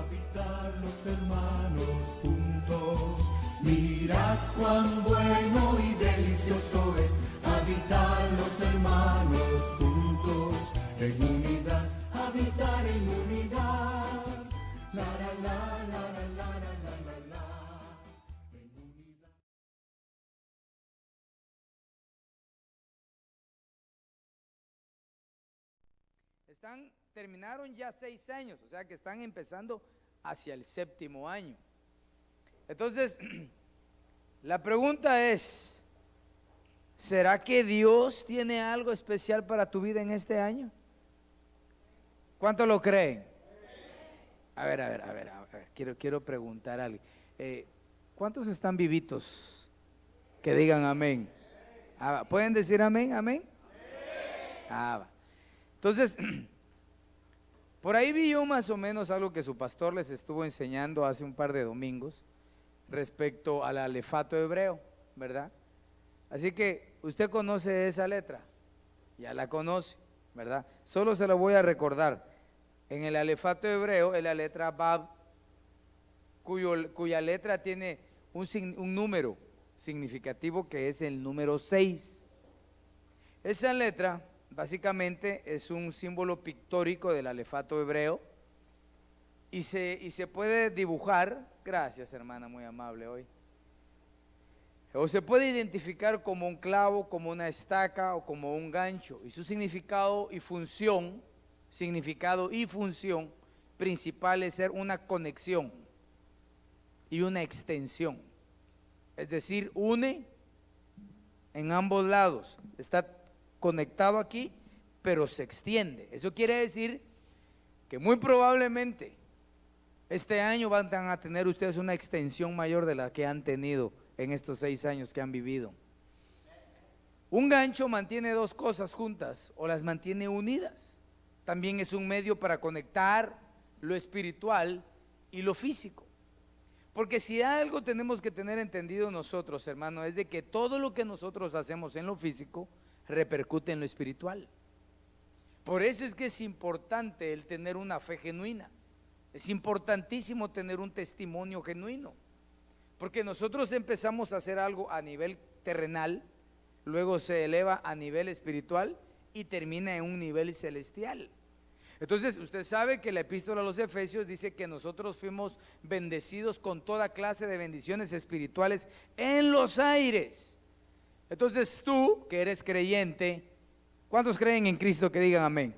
Habitar los hermanos juntos, mirad cuán bueno y delicioso es habitar los hermanos juntos, en unidad, habitar en unidad. La la la la la la la la la. En unidad. Terminaron ya 6 años, o sea que están empezando hacia el 7º año. Entonces, la pregunta es, ¿será que Dios tiene algo especial para tu vida en este año? ¿Cuánto lo creen? A ver, quiero preguntar a alguien. ¿Cuántos están vivitos? Que digan amén. ¿Pueden decir amén? ¿Amén? Va. Entonces, por ahí vi yo más o menos algo que su pastor les estuvo enseñando hace un par de domingos respecto al alefato hebreo, ¿verdad? Así que usted conoce esa letra, ya la conoce, ¿verdad? Solo se la voy a recordar. En el alefato hebreo es la letra Bab, cuya letra tiene un número significativo que es el número 6. Esa letra básicamente es un símbolo pictórico del alefato hebreo y se puede dibujar, gracias hermana, muy amable hoy, o se puede identificar como un clavo, como una estaca o como un gancho, y su significado y función principal es ser una conexión y una extensión, es decir, une en ambos lados, está conectado aquí, pero se extiende. Eso quiere decir que muy probablemente este año van a tener ustedes una extensión mayor de la que han tenido en estos 6 años que han vivido. Un gancho mantiene 2 cosas juntas o las mantiene unidas. También es un medio para conectar lo espiritual y lo físico. Porque si algo tenemos que tener entendido nosotros, hermano, es de que todo lo que nosotros hacemos en lo físico repercute en lo espiritual. Por eso es que es importante el tener una fe genuina. Es importantísimo tener un testimonio genuino. Porque nosotros empezamos a hacer algo a nivel terrenal, luego se eleva a nivel espiritual y termina en un nivel celestial. Entonces usted sabe que la epístola a los Efesios dice que nosotros fuimos bendecidos con toda clase de bendiciones espirituales en los aires. Entonces tú que eres creyente, ¿cuántos creen en Cristo que digan amén?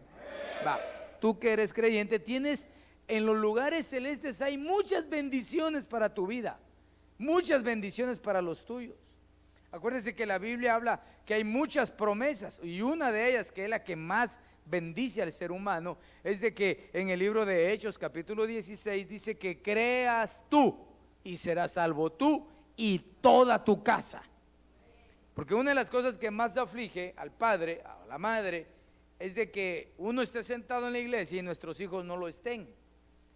Va, tú que eres creyente tienes en los lugares celestes, hay muchas bendiciones para tu vida, muchas bendiciones para los tuyos. Acuérdense que la Biblia habla que hay muchas promesas y una de ellas, que es la que más bendice al ser humano, es de que en el libro de Hechos capítulo 16 dice que creas tú y serás salvo tú y toda tu casa. Porque una de las cosas que más aflige al padre, a la madre, es de que uno esté sentado en la iglesia y nuestros hijos no lo estén.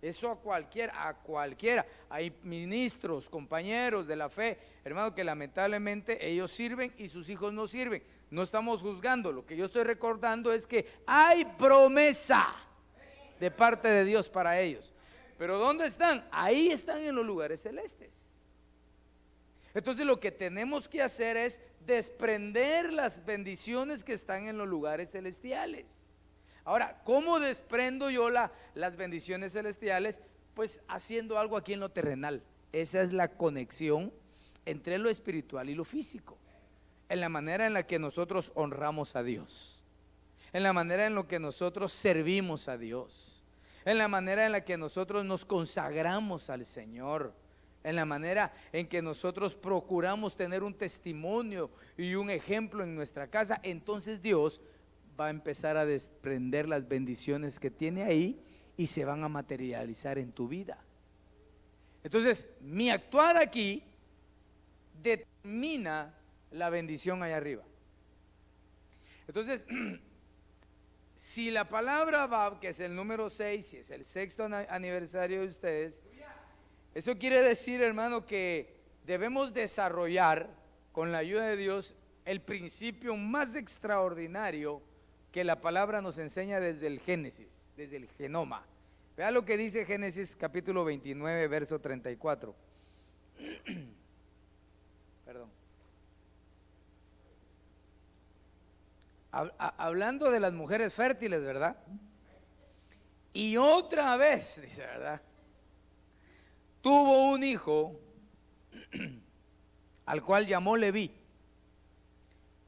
Eso a cualquiera. Hay ministros, compañeros de la fe, hermano, que lamentablemente ellos sirven y sus hijos no sirven. No estamos juzgando, lo que yo estoy recordando es que hay promesa de parte de Dios para ellos. Pero ¿dónde están? Ahí están en los lugares celestes. Entonces lo que tenemos que hacer es desprender las bendiciones que están en los lugares celestiales. Ahora, ¿cómo desprendo yo las bendiciones celestiales? Pues haciendo algo aquí en lo terrenal. Esa es la conexión entre lo espiritual y lo físico. En la manera en la que nosotros honramos a Dios, en la manera en la que nosotros servimos a Dios, en la manera en la que nosotros nos consagramos al Señor, en la manera en que nosotros procuramos tener un testimonio y un ejemplo en nuestra casa. Entonces Dios va a empezar a desprender las bendiciones que tiene ahí y se van a materializar en tu vida. Entonces mi actuar aquí determina la bendición allá arriba. Entonces si la palabra Bab, que es el número 6, si es el 6º aniversario de ustedes, eso quiere decir, hermano, que debemos desarrollar con la ayuda de Dios el principio más extraordinario que la palabra nos enseña desde el Génesis, desde el genoma, Vea lo que dice Génesis capítulo 29, verso 34. Perdón. Hablando de las mujeres fértiles, ¿verdad? Y otra vez, dice, ¿verdad? Tuvo un hijo al cual llamó Leví,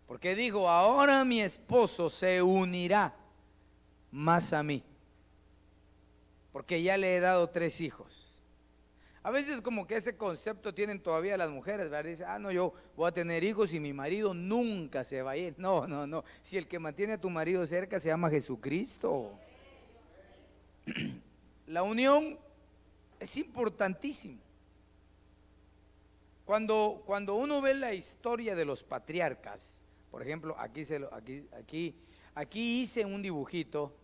porque dijo: ahora mi esposo se unirá más a mí, porque ya le he dado 3 hijos. A veces como que ese concepto tienen todavía las mujeres, ¿verdad? Dicen: no, yo voy a tener hijos y mi marido nunca se va a ir. No, no, no. Si el que mantiene a tu marido cerca se llama Jesucristo. La unión es importantísimo. Cuando uno ve la historia de los patriarcas, por ejemplo, aquí hice un dibujito.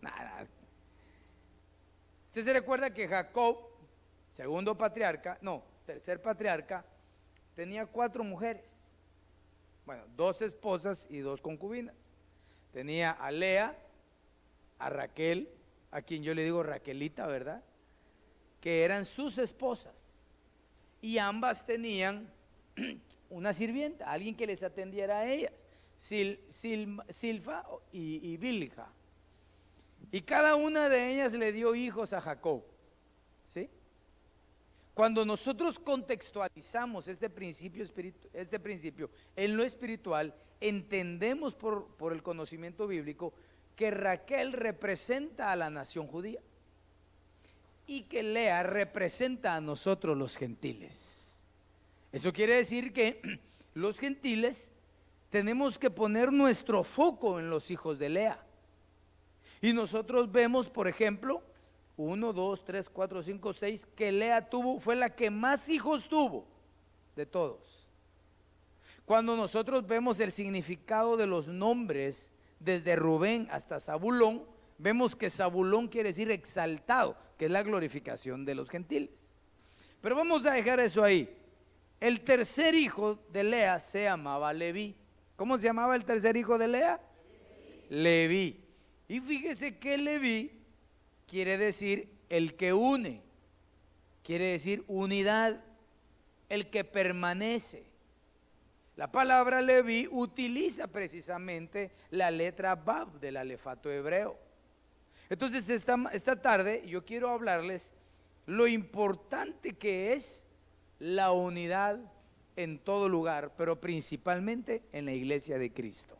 Usted se recuerda que Jacob, tercer patriarca, tenía 4 mujeres. Bueno, 2 esposas y 2 concubinas. Tenía a Lea, a Raquel, a quien yo le digo Raquelita, ¿verdad? Que eran sus esposas. Y ambas tenían una sirvienta, alguien que les atendiera a ellas, Silfa y Bilha. Y cada una de ellas le dio hijos a Jacob, ¿sí? Cuando nosotros contextualizamos este principio en lo espiritual, entendemos por el conocimiento bíblico que Raquel representa a la nación judía y que Lea representa a nosotros los gentiles. Eso quiere decir que los gentiles tenemos que poner nuestro foco en los hijos de Lea. Y nosotros vemos, por ejemplo, 1, 2, 3, 4, 5, 6, que Lea fue la que más hijos tuvo de todos. Cuando nosotros vemos el significado de los nombres desde Rubén hasta Zabulón, vemos que Zabulón quiere decir exaltado, que es la glorificación de los gentiles. Pero vamos a dejar eso ahí. El tercer hijo de Lea se llamaba Leví. ¿Cómo se llamaba el tercer hijo de Lea? Leví. Y fíjese que Leví quiere decir el que une, quiere decir unidad, el que permanece. La palabra Leví utiliza precisamente la letra Bab del alefato hebreo. Entonces esta tarde yo quiero hablarles lo importante que es la unidad en todo lugar, pero principalmente en la iglesia de Cristo.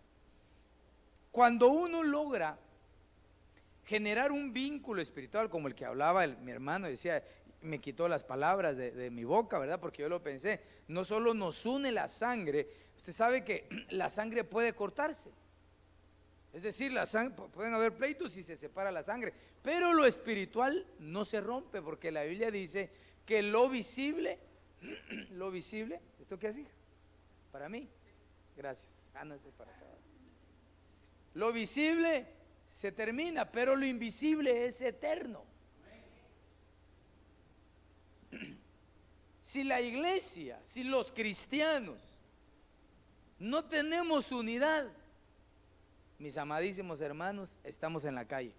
Cuando uno logra generar un vínculo espiritual como el que hablaba mi hermano, decía, me quitó las palabras de mi boca, ¿verdad? Porque yo lo pensé, no solo nos une la sangre, usted sabe que la sangre puede cortarse. Es decir, pueden haber pleitos y se separa la sangre, pero lo espiritual no se rompe, porque la Biblia dice que lo visible, ¿esto qué es, hija? Para mí, gracias. No, esto es para acá. Lo visible se termina, pero lo invisible es eterno. Si la iglesia, si los cristianos no tenemos unidad, mis amadísimos hermanos, estamos en la calle.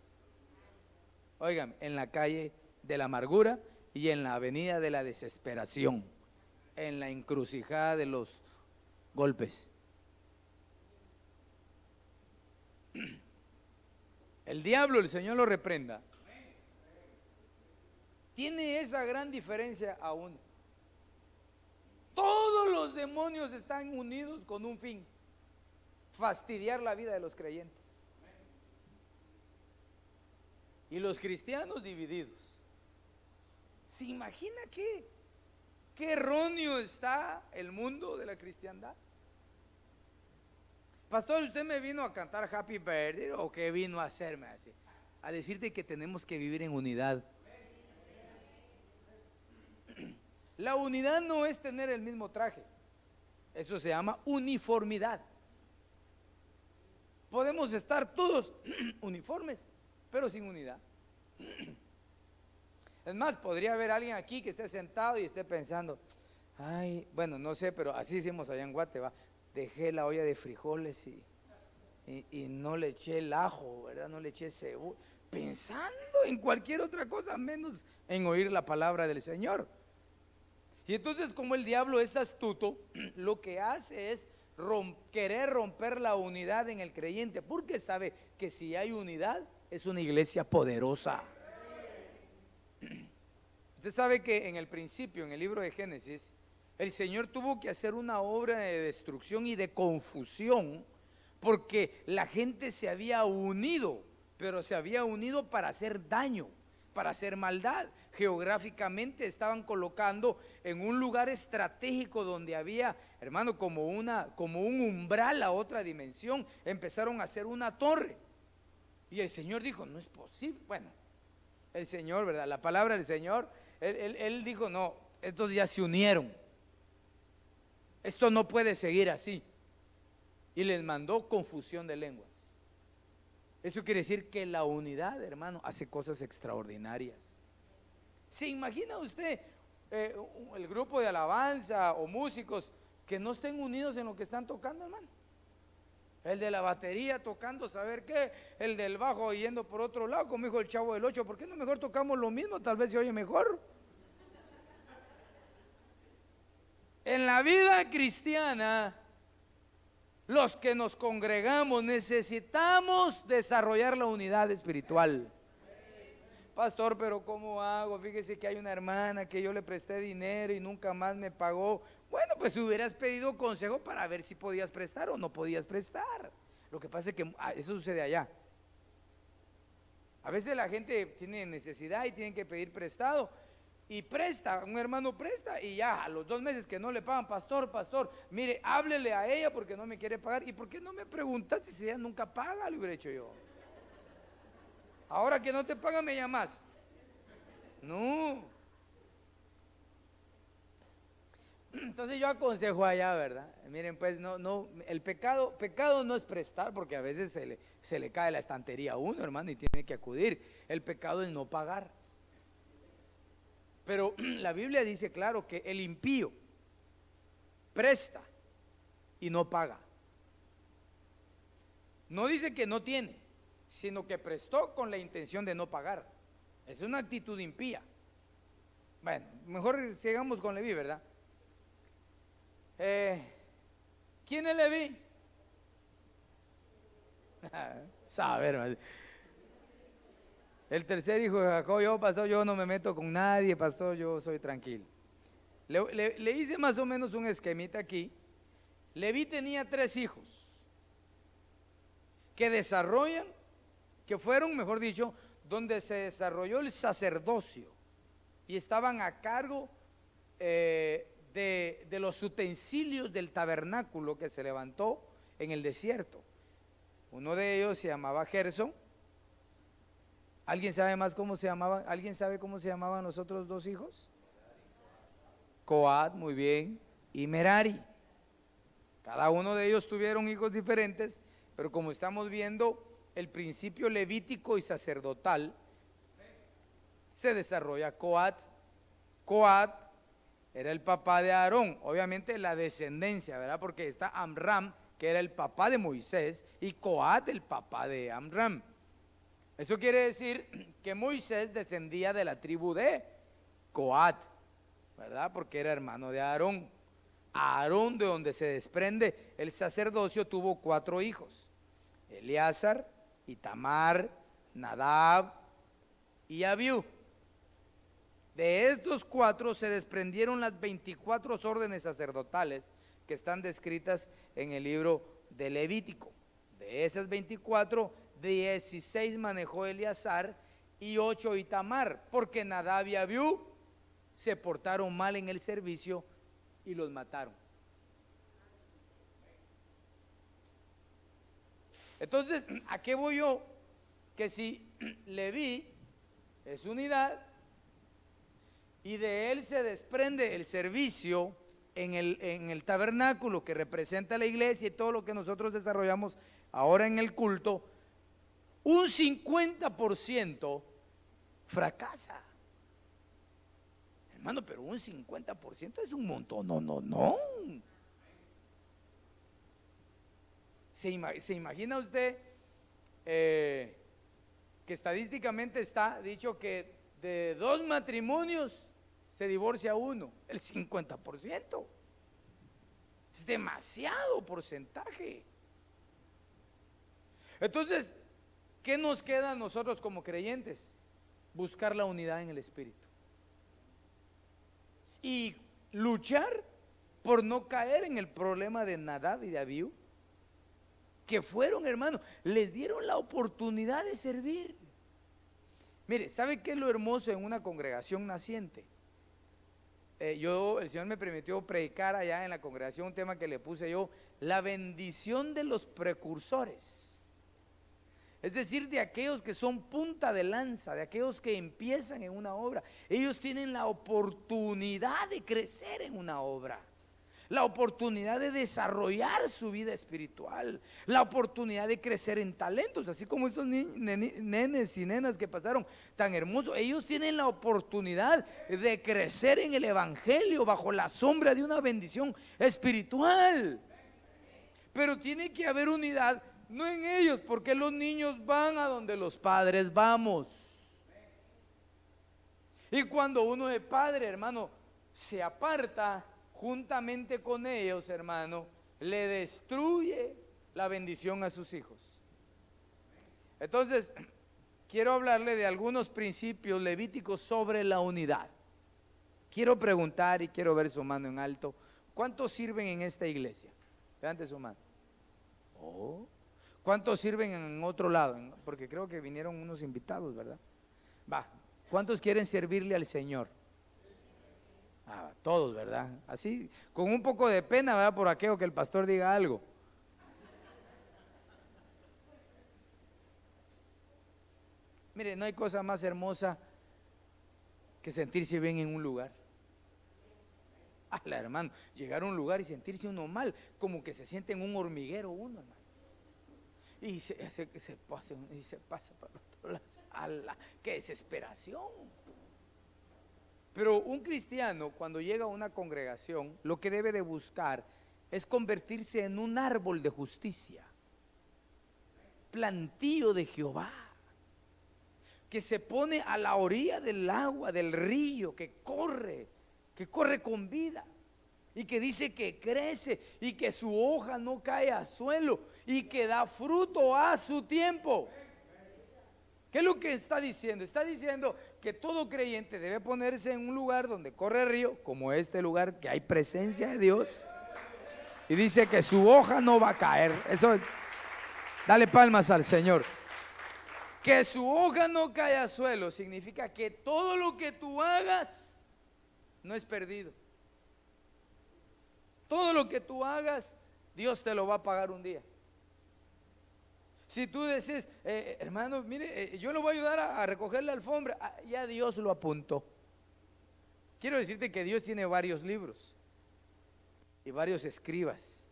Oigan, en la calle de la amargura y en la avenida de la desesperación, en la encrucijada de los golpes. El diablo, el Señor lo reprenda, tiene esa gran diferencia aún. Todos los demonios están unidos con un fin: fastidiar la vida de los creyentes. Y los cristianos divididos. ¿Se imagina qué erróneo está el mundo de la cristiandad? Pastor, ¿usted me vino a cantar Happy Birthday o qué vino a hacerme así? A decirte que tenemos que vivir en unidad. La unidad no es tener el mismo traje, eso se llama uniformidad. Podemos estar todos uniformes, pero sin unidad. Es más, podría haber alguien aquí que esté sentado y esté pensando: ay, bueno, no sé, pero así hicimos allá en Guate, dejé la olla de frijoles y y no le eché el ajo, ¿verdad? No le eché cebolla, pensando en cualquier otra cosa menos en oír la palabra del Señor. Y entonces, como el diablo es astuto, lo que hace es querer romper la unidad en el creyente, porque sabe que si hay unidad es una iglesia poderosa. Usted sabe que en el principio, en el libro de Génesis, el Señor tuvo que hacer una obra de destrucción y de confusión, porque la gente se había unido, pero se había unido para hacer daño, para hacer maldad. Geográficamente estaban colocando en un lugar estratégico donde había, hermano, como un umbral a otra dimensión. Empezaron a hacer una torre. Y el Señor dijo, no es posible. Bueno, el Señor, ¿verdad? La palabra del Señor, él dijo, no, estos ya se unieron. Esto no puede seguir así. Y les mandó confusión de lenguas. Eso quiere decir que la unidad, hermano, hace cosas extraordinarias. ¿Se imagina usted el grupo de alabanza o músicos que no estén unidos en lo que están tocando, hermano? El de la batería tocando saber qué, el del bajo yendo por otro lado, como dijo el Chavo del 8, ¿por qué no mejor tocamos lo mismo? Tal vez se oye mejor. En la vida cristiana, los que nos congregamos necesitamos desarrollar la unidad espiritual. Pastor, pero ¿cómo hago? Fíjese que hay una hermana que yo le presté dinero y nunca más me pagó. Bueno, pues hubieras pedido consejo para ver si podías prestar o no podías prestar. Lo que pasa es que eso sucede allá. A veces la gente tiene necesidad y tiene que pedir prestado y presta, un hermano presta y ya a los 2 meses que no le pagan, pastor, mire, háblele a ella porque no me quiere pagar. ¿Y por qué no me preguntaste si ella nunca paga? Lo hubiera hecho yo. Ahora que no te pagan me llamas. No. Entonces yo aconsejo allá, ¿verdad? Miren, pues no, el pecado no es prestar, porque a veces se le cae la estantería a uno, hermano, y tiene que acudir. El pecado es no pagar. Pero la Biblia dice claro que el impío presta y no paga. No dice que no tiene, sino que prestó con la intención de no pagar. Es una actitud impía. Bueno, mejor sigamos con Leví, ¿verdad? ¿Quién es Leví? Saber. El tercer hijo de Jacob. Yo, pastor, yo no me meto con nadie, pastor, yo soy tranquilo. Le hice más o menos un esquemita aquí. Leví tenía 3 hijos que desarrollan, que fueron, mejor dicho, donde se desarrolló el sacerdocio y estaban a cargo de los utensilios del tabernáculo que se levantó en el desierto. Uno de ellos se llamaba Gersón. ¿Alguien sabe más cómo se llamaban? ¿Alguien sabe cómo se llamaban los otros 2 hijos? Coat, muy bien, y Merari. Cada uno de ellos tuvieron hijos diferentes, pero como estamos viendo, el principio levítico y sacerdotal se desarrolla Coat. Coat era el papá de Aarón, obviamente la descendencia, ¿verdad? Porque está Amram, que era el papá de Moisés, y Coat el papá de Amram. Eso quiere decir que Moisés descendía de la tribu de Coat, ¿verdad? Porque era hermano de Aarón. Aarón, de donde se desprende el sacerdocio, tuvo 4 hijos: Eleazar, Itamar, Nadab y Abiú. De estos 4 se desprendieron las 24 órdenes sacerdotales que están descritas en el libro de Levítico. De esas 24, 16 manejó Eleazar y 8 Itamar, porque Nadab y Abiú se portaron mal en el servicio y los mataron. Entonces, ¿a qué voy yo? Que si Leví es unidad y de él se desprende el servicio en el tabernáculo que representa la iglesia y todo lo que nosotros desarrollamos ahora en el culto, un 50% fracasa. Hermano, pero un 50% es un montón. No. ¿Se imagina usted que estadísticamente está dicho que de 2 matrimonios se divorcia uno? El 50%. Es demasiado porcentaje. Entonces, ¿qué nos queda a nosotros como creyentes? Buscar la unidad en el Espíritu y luchar por no caer en el problema de Nadab y de Abiú, que fueron, hermanos, les dieron la oportunidad de servir. Mire, ¿sabe qué es lo hermoso en una congregación naciente? El Señor me permitió predicar allá en la congregación un tema que le puse yo: la bendición de los precursores. Es decir, de aquellos que son punta de lanza, de aquellos que empiezan en una obra. Ellos tienen la oportunidad de crecer en una obra, la oportunidad de desarrollar su vida espiritual, la oportunidad de crecer en talentos, así como estos nenes y nenas que pasaron tan hermosos. Ellos tienen la oportunidad de crecer en el evangelio bajo la sombra de una bendición espiritual. Pero tiene que haber unidad, no en ellos, porque los niños van a donde los padres vamos. Y cuando uno de padre, hermano, se aparta, juntamente con ellos, hermano, le destruye la bendición a sus hijos. Entonces, quiero hablarle de algunos principios levíticos sobre la unidad. Quiero preguntar y quiero ver su mano en alto. ¿Cuántos sirven en esta iglesia? Levante su mano. Oh. ¿Cuántos sirven en otro lado? Porque creo que vinieron unos invitados, ¿verdad? Va. ¿Cuántos quieren servirle al Señor? Todos, ¿verdad? Así, con un poco de pena, ¿verdad? Por aquello que el pastor diga algo. Mire, no hay cosa más hermosa que sentirse bien en un lugar. Hermano, llegar a un lugar y sentirse uno mal, como que se siente en un hormiguero uno, hermano. Y se pasa para el otro lado. ¡Qué desesperación! Pero un cristiano, cuando llega a una congregación, lo que debe de buscar es convertirse en un árbol de justicia, plantío de Jehová, que se pone a la orilla del agua, del río, que corre con vida, y que dice que crece y que su hoja no cae al suelo y que da fruto a su tiempo. ¿Qué es lo que está diciendo? Está diciendo que todo creyente debe ponerse en un lugar donde corre río, como este lugar, que hay presencia de Dios, y dice que su hoja no va a caer. Eso, dale palmas al Señor. Que su hoja no cae al suelo significa que todo lo que tú hagas no es perdido. Todo lo que tú hagas, Dios te lo va a pagar un día. Si tú dices, hermano, mire, yo lo voy a ayudar a recoger la alfombra, ya Dios lo apuntó. Quiero decirte que Dios tiene varios libros y varios escribas.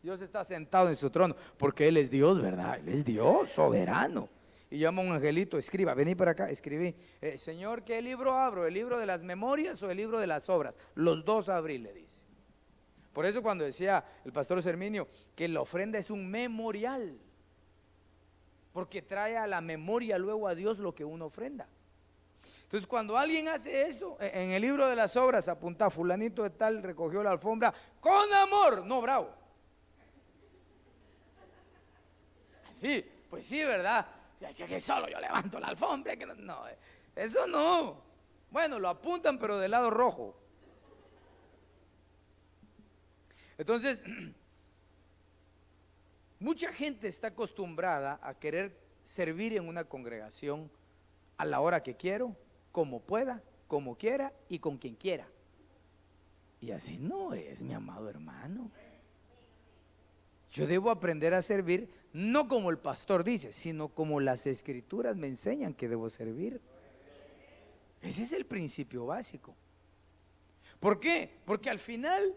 Dios está sentado en su trono, porque Él es Dios, ¿verdad? Él es Dios, soberano. Y llama a un angelito: escriba, vení para acá, escribí. Señor, ¿qué libro abro? ¿El libro de las memorias o el libro de las obras? Los dos abrí, le dice. Por eso cuando decía el pastor Serminio que la ofrenda es un memorial, porque trae a la memoria luego a Dios lo que uno ofrenda. Entonces, cuando alguien hace esto, en el libro de las obras apunta: fulanito de tal recogió la alfombra con amor, no bravo. Sí, pues sí, ¿verdad? Que solo yo levanto la alfombra, que no, eso no. Bueno, lo apuntan, pero del lado rojo. Entonces, mucha gente está acostumbrada a querer servir en una congregación a la hora que quiero, como pueda, como quiera y con quien quiera. Y así no es, mi amado hermano. Yo debo aprender a servir no como el pastor dice, sino como las escrituras me enseñan que debo servir. Ese es el principio básico. ¿Por qué? Porque al final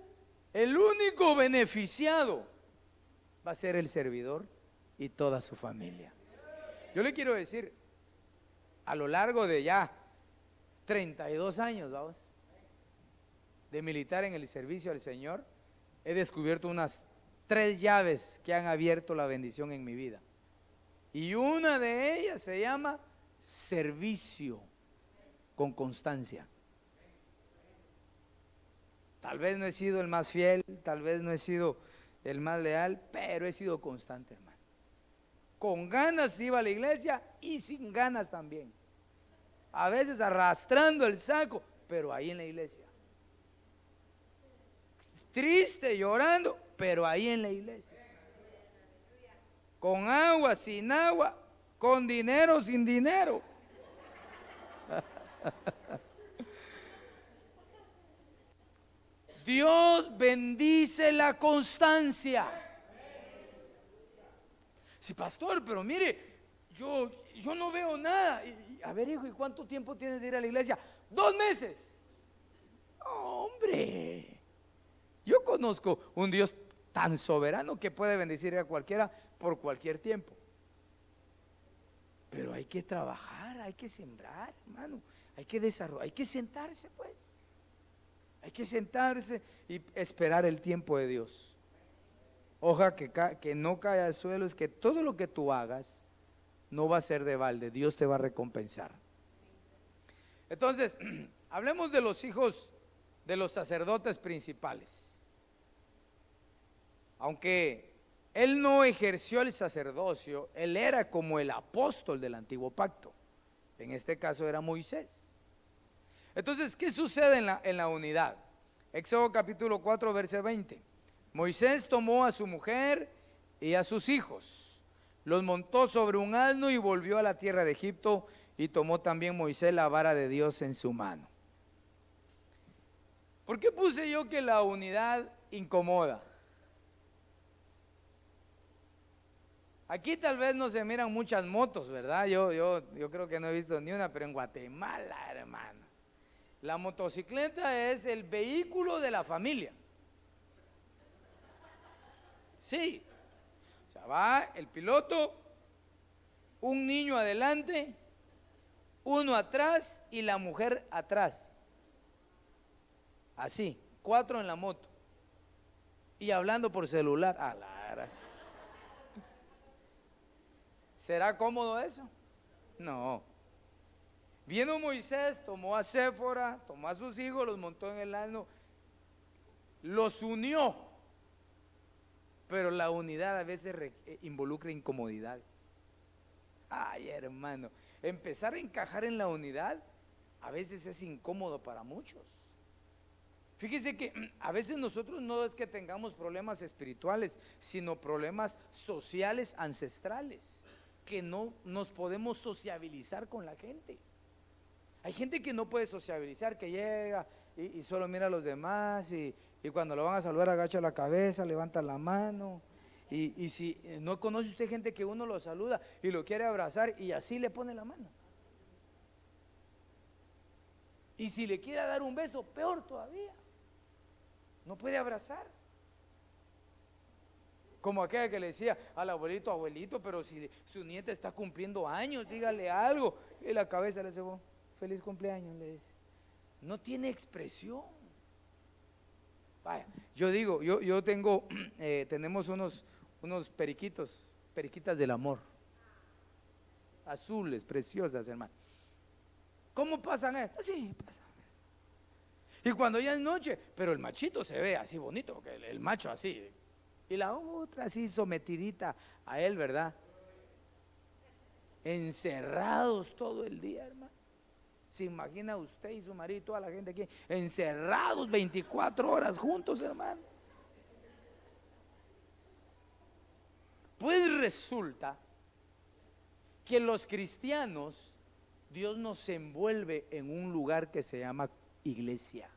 el único beneficiado va a ser el servidor y toda su familia. Yo le quiero decir, a lo largo de ya 32 años, vamos, de militar en el servicio al Señor, he descubierto unas 3 llaves que han abierto la bendición en mi vida. Y una de ellas se llama servicio con constancia. Tal vez no he sido el más fiel, tal vez no he sido el más leal, pero he sido constante, hermano. Con ganas iba a la iglesia y sin ganas también. A veces arrastrando el saco, pero ahí en la iglesia. Triste, llorando, pero ahí en la iglesia. Con agua, sin agua, con dinero, sin dinero. Dios bendice la constancia. Sí, pastor, pero mire, yo no veo nada. A ver, hijo, ¿y cuánto tiempo tienes de ir a la iglesia? 2 meses. Hombre, yo conozco un Dios tan soberano que puede bendecir a cualquiera por cualquier tiempo. Pero hay que trabajar, hay que sembrar, hermano, hay que desarrollar, hay que sentarse, pues. Hay que sentarse y esperar el tiempo de Dios. Ojalá que no caiga al suelo, es que todo lo que tú hagas no va a ser de balde, Dios te va a recompensar. Entonces, hablemos de los hijos de los sacerdotes principales. Aunque él no ejerció el sacerdocio, él era como el apóstol del antiguo pacto. En este caso era Moisés. Entonces, ¿qué sucede en la unidad? Éxodo capítulo 4, verso 20. Moisés tomó a su mujer y a sus hijos, los montó sobre un asno y volvió a la tierra de Egipto, y tomó también Moisés la vara de Dios en su mano. ¿Por qué puse yo que la unidad incomoda? Aquí tal vez no se miran muchas motos, ¿verdad? Yo creo que no he visto ni una, pero en Guatemala, hermano, la motocicleta es el vehículo de la familia. Sí, o sea, va el piloto, un niño adelante, uno atrás y la mujer atrás. Así, 4 en la moto. Y hablando por celular. ¿Será cómodo eso? No. Vino Moisés, tomó a Séfora, tomó a sus hijos, los montó en el asno, los unió. Pero la unidad a veces involucra incomodidades. Ay, hermano, empezar a encajar en la unidad a veces es incómodo para muchos. Fíjese que a veces nosotros no es que tengamos problemas espirituales, sino problemas sociales ancestrales, que no nos podemos sociabilizar con la gente. Hay gente que no puede sociabilizar, que llega y solo mira a los demás, y cuando lo van a saludar agacha la cabeza, levanta la mano, y si no conoce usted gente que uno lo saluda y lo quiere abrazar y así le pone la mano, y si le quiere dar un beso, peor todavía, no puede abrazar. Como aquella que le decía al abuelito, abuelito, pero si su nieta está cumpliendo años, dígale algo, y la cabeza le dice, feliz cumpleaños, le dice. No tiene expresión. Vaya, yo digo, yo tengo, tenemos unos periquitas del amor, azules, preciosas, hermano. ¿Cómo pasan esto? Sí, pasan. Y cuando ya es noche, pero el machito se ve así bonito, porque el macho así, y la otra así sometidita a él, ¿verdad? Encerrados todo el día, hermano. ¿Se imagina usted y su marido y toda la gente aquí encerrados 24 horas juntos, hermano? Pues resulta que los cristianos, Dios nos envuelve en un lugar que se llama iglesia,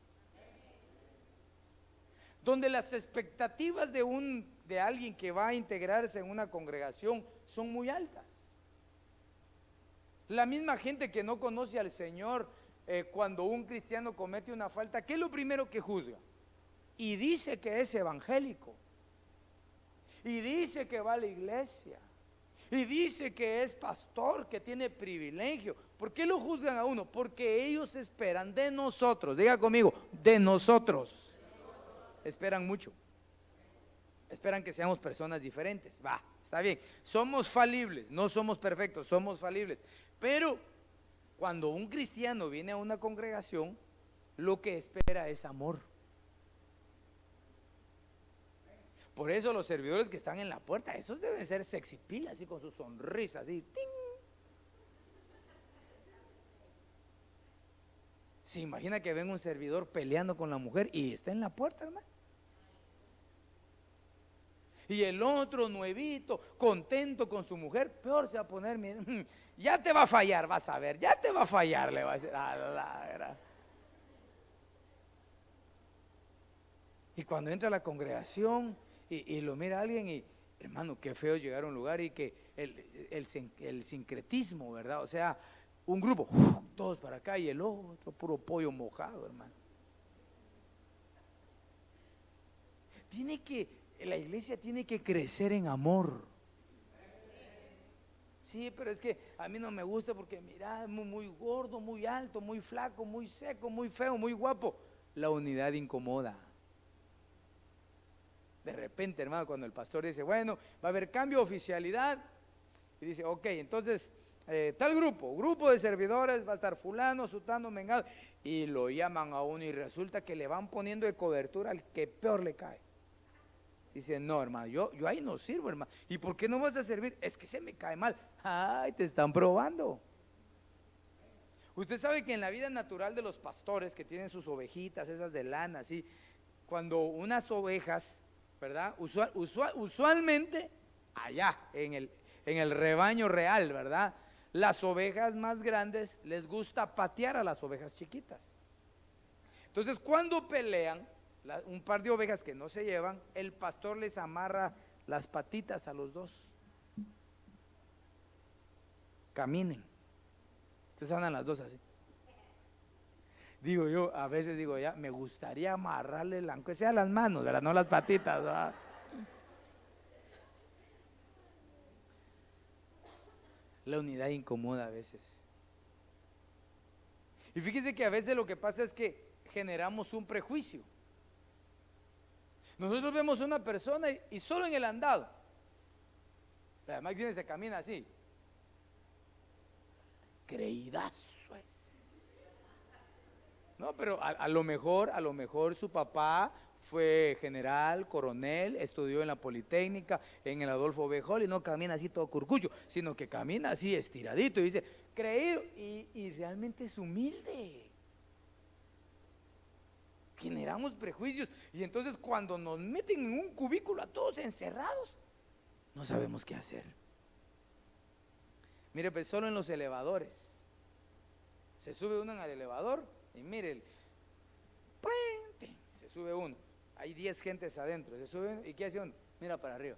donde las expectativas de alguien que va a integrarse en una congregación son muy altas. La misma gente que no conoce al Señor, cuando un cristiano comete una falta, ¿qué es lo primero que juzga? Y dice que es evangélico, y dice que va a la iglesia, y dice que es pastor, que tiene privilegio. ¿Por qué lo juzgan a uno? Porque ellos esperan de nosotros, diga conmigo, de nosotros esperan mucho. Esperan que seamos personas diferentes. Va, está bien. Somos falibles, no somos perfectos, somos falibles. Pero cuando un cristiano viene a una congregación, lo que espera es amor. Por eso los servidores que están en la puerta, esos deben ser sexy pilas, así con su sonrisa, así. ¡Ting! Se imagina que ven un servidor peleando con la mujer y está en la puerta, hermano. Y el otro nuevito, contento con su mujer, peor se va a poner, miren, ya te va a fallar, vas a ver, ya te va a fallar, le va a decir. Y cuando entra a la congregación y lo mira alguien y, hermano, qué feo llegar a un lugar y que el sincretismo, ¿verdad? O sea, un grupo, todos para acá y el otro, puro pollo mojado, hermano. La iglesia tiene que crecer en amor. Sí, pero es que a mí no me gusta porque mira, es muy gordo, muy alto, muy flaco, muy seco, muy feo, muy guapo. La unidad incomoda. De repente, hermano, cuando el pastor dice, bueno, va a haber cambio de oficialidad, y dice, ok, entonces tal grupo de servidores, va a estar fulano, sutano, mengado, y lo llaman a uno y resulta que le van poniendo de cobertura al que peor le cae. Dice, no, hermano, yo ahí no sirvo, hermano. ¿Y por qué no vas a servir? Es que se me cae mal. Ay, te están probando. Usted sabe que en la vida natural de los pastores que tienen sus ovejitas, esas de lana, así, cuando unas ovejas, ¿verdad? Usualmente, allá, en el rebaño real, ¿verdad? Las ovejas más grandes les gusta patear a las ovejas chiquitas. Entonces, cuando pelean, un par de ovejas que no se llevan, el pastor les amarra las patitas a los dos. Caminen. Entonces andan las dos así. Digo yo, a veces digo ya, me gustaría amarrarle, aunque sea las manos, ¿verdad? No las patitas, ¿verdad? La unidad incomoda a veces. Y fíjese que a veces lo que pasa es que generamos un prejuicio. Nosotros vemos a una persona y solo en el andado, máxime se camina así, creídazo ese. No, pero a lo mejor su papá fue general, coronel, estudió en la Politécnica, en el Adolfo B. Hall, y no camina así todo curcucho, sino que camina así estiradito y dice, creído, y realmente es humilde. Generamos prejuicios y entonces cuando nos meten en un cubículo a todos encerrados, no sabemos qué hacer. Mire, pues solo en los elevadores, se sube uno en el elevador y mire, se sube uno, hay 10 gentes adentro, se sube uno, y ¿qué hace uno? Mira para arriba,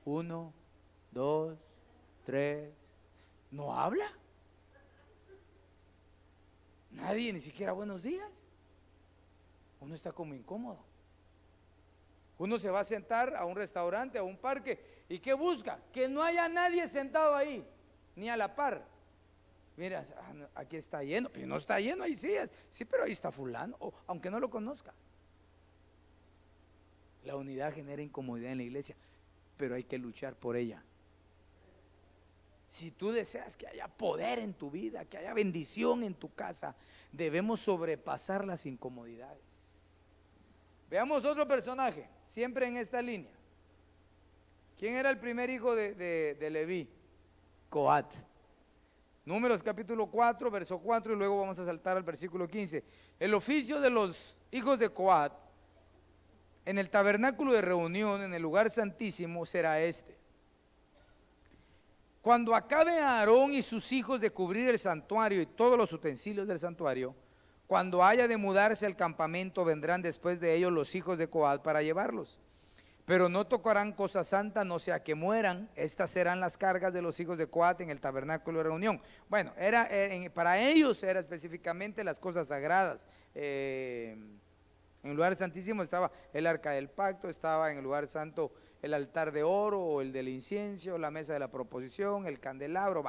1, 2, 3, no habla, nadie, ni siquiera buenos días. Uno está como incómodo. Uno se va a sentar a un restaurante, a un parque, ¿y qué busca? Que no haya nadie sentado ahí, ni a la par. Mira, aquí está lleno, pero no está lleno, hay sillas, sí, pero ahí está fulano, aunque no lo conozca. La unidad genera incomodidad en la iglesia, pero hay que luchar por ella. Si tú deseas que haya poder en tu vida, que haya bendición en tu casa, debemos sobrepasar las incomodidades. Veamos otro personaje, siempre en esta línea. ¿Quién era el primer hijo de Leví? Coat. Números capítulo 4, verso 4, y luego vamos a saltar al versículo 15. El oficio de los hijos de Coat en el tabernáculo de reunión, en el lugar santísimo, será este. Cuando acabe Aarón y sus hijos de cubrir el santuario y todos los utensilios del santuario, cuando haya de mudarse al campamento, vendrán después de ellos los hijos de Coat para llevarlos. Pero no tocarán cosa santa, no sea que mueran. Estas serán las cargas de los hijos de Coat en el tabernáculo de reunión. Bueno, para ellos era específicamente las cosas sagradas. En el lugar santísimo estaba el arca del pacto, estaba en el lugar santo el altar de oro o el del incienso, la mesa de la proposición, el candelabro,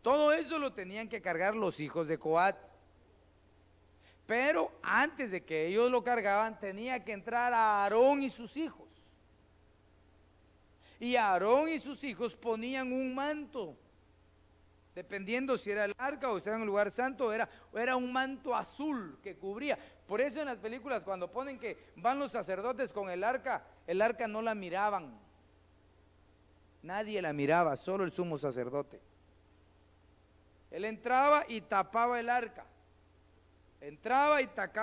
todo eso lo tenían que cargar los hijos de Coat. Pero antes de que ellos lo cargaban, tenía que entrar a Aarón y sus hijos. Y Aarón y sus hijos ponían un manto, dependiendo si era el arca o si era en un lugar santo, era un manto azul que cubría. Por eso en las películas cuando ponen que van los sacerdotes con el arca no la miraban. Nadie la miraba, solo el sumo sacerdote. Él entraba y tapaba el arca. Entraba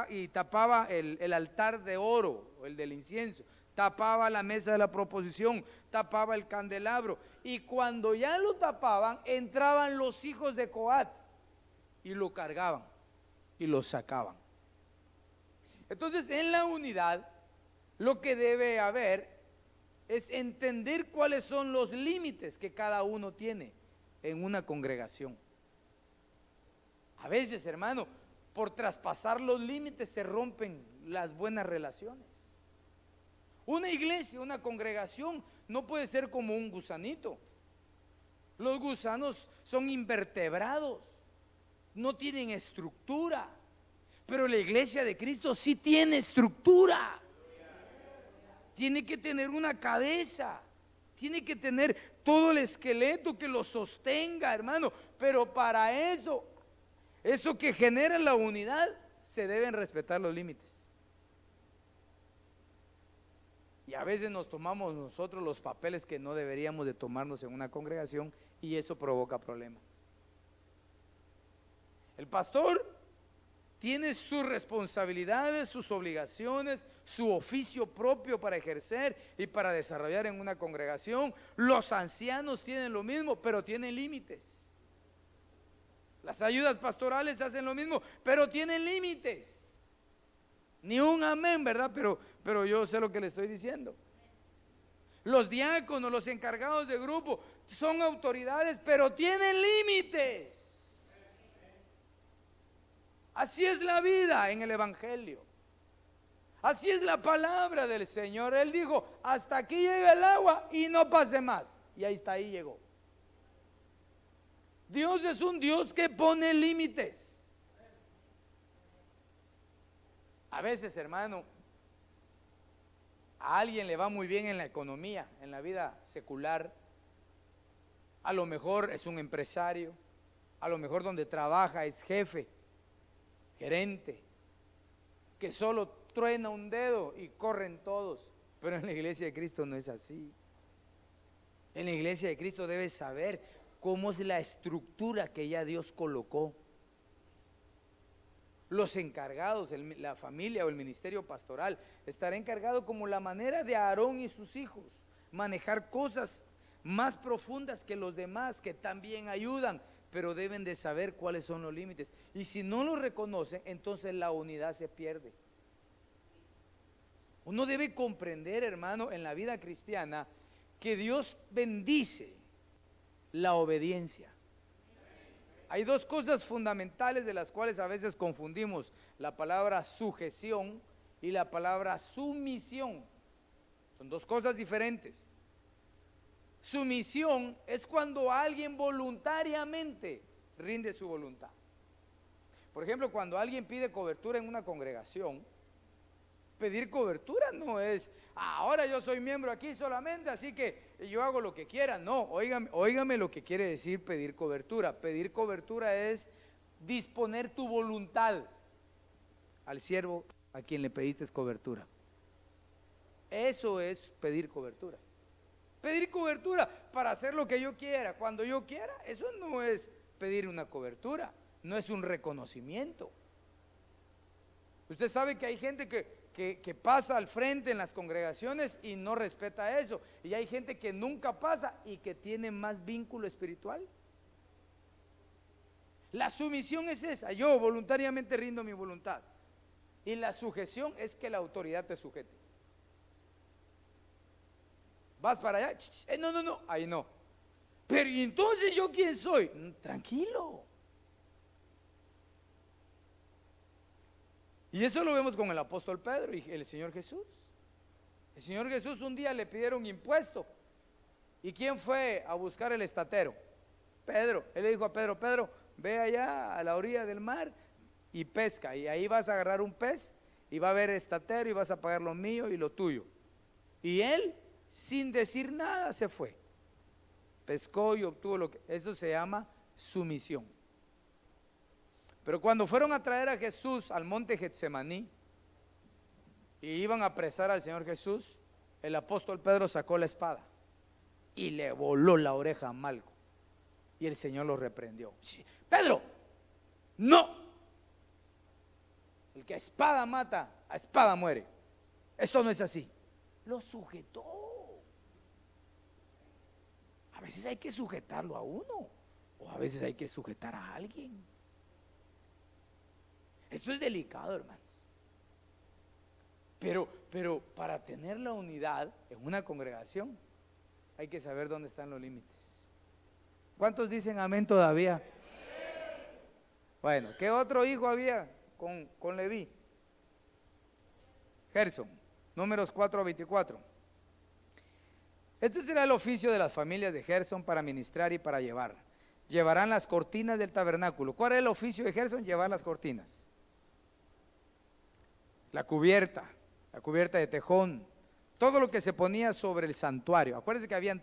y tapaba el altar de oro, o el del incienso. Tapaba la mesa de la proposición, tapaba el candelabro. Y cuando ya lo tapaban, entraban los hijos de Coat y lo cargaban y lo sacaban. Entonces, en la unidad, lo que debe haber es entender cuáles son los límites que cada uno tiene en una congregación. A veces, hermano, por traspasar los límites se rompen las buenas relaciones. Una iglesia, una congregación no puede ser como un gusanito. Los gusanos son invertebrados, no tienen estructura, pero la iglesia de Cristo sí tiene estructura. Tiene que tener una cabeza, tiene que tener todo el esqueleto que lo sostenga, hermano. Pero para eso que genera la unidad, se deben respetar los límites. Y a veces nos tomamos nosotros los papeles que no deberíamos de tomarnos en una congregación, y eso provoca problemas. El pastor tiene sus responsabilidades, sus obligaciones, su oficio propio para ejercer y para desarrollar en una congregación. Los ancianos tienen lo mismo, pero tienen límites. Las ayudas pastorales hacen lo mismo, pero tienen límites. Ni un amén, ¿verdad? Pero yo sé lo que le estoy diciendo. Los diáconos, los encargados de grupo, son autoridades, pero tienen límites. Así es la vida en el Evangelio. Así es la palabra del Señor. Él dijo, hasta aquí llega el agua y no pase más. Y ahí llegó. Dios es un Dios que pone límites. A veces, hermano, a alguien le va muy bien en la economía, en la vida secular. A lo mejor es un empresario, a lo mejor donde trabaja es jefe, gerente, que solo truena un dedo y corren todos. Pero en la iglesia de Cristo no es así. En la iglesia de Cristo debes saber cómo es la estructura que ya Dios colocó. Los encargados, la familia o el ministerio pastoral estará encargado como la manera de Aarón y sus hijos, manejar cosas más profundas que los demás, que también ayudan, pero deben de saber cuáles son los límites. Y si no los reconocen, entonces la unidad se pierde. Uno debe comprender, hermano, en la vida cristiana, que Dios bendice la obediencia. Hay dos cosas fundamentales de las cuales a veces confundimos: la palabra sujeción y la palabra sumisión. Son dos cosas diferentes. Sumisión es cuando alguien voluntariamente rinde su voluntad. Por ejemplo, cuando alguien pide cobertura en una congregación, pedir cobertura no es, ahora yo soy miembro aquí solamente, así que yo hago lo que quiera. No, óigame lo que quiere decir pedir cobertura. Pedir cobertura es disponer tu voluntad al siervo a quien le pediste cobertura. Eso es pedir cobertura. Pedir cobertura para hacer lo que yo quiera, cuando yo quiera, eso no es pedir una cobertura, no es un reconocimiento. Usted sabe que hay gente que pasa al frente en las congregaciones y no respeta eso, y hay gente que nunca pasa y que tiene más vínculo espiritual. La sumisión es esa: yo voluntariamente rindo mi voluntad, y la sujeción es que la autoridad te sujete. Vas para allá, no, ahí no. Pero ¿y entonces yo quién soy? Tranquilo. Y eso lo vemos con el apóstol Pedro y el Señor Jesús. El Señor Jesús un día le pidieron impuesto. ¿Y quién fue a buscar el estatero? Pedro. Él le dijo a Pedro: Pedro, ve allá a la orilla del mar y pesca, y ahí vas a agarrar un pez y va a haber estatero y vas a pagar lo mío y lo tuyo. Y él sin decir nada se fue. Pescó y obtuvo lo que, eso se llama sumisión. Pero cuando fueron a traer a Jesús al monte Getsemaní y iban a apresar al Señor Jesús, el apóstol Pedro sacó la espada y le voló la oreja a Malco. Y el Señor lo reprendió. Pedro, no. El que a espada mata, a espada muere. Esto no es así. Lo sujetó. A veces hay que sujetarlo a uno, o a veces hay que sujetar a alguien. Esto es delicado, hermanos. Pero para tener la unidad en una congregación hay que saber dónde están los límites. ¿Cuántos dicen amén todavía? Bueno, ¿qué otro hijo había con Leví? Gerson, Números 4:24. Este será el oficio de las familias de Gerson para ministrar y para llevar. Llevarán las cortinas del tabernáculo. ¿Cuál es el oficio de Gerson? Llevar las cortinas. La cubierta de tejón, todo lo que se ponía sobre el santuario. Acuérdense que habían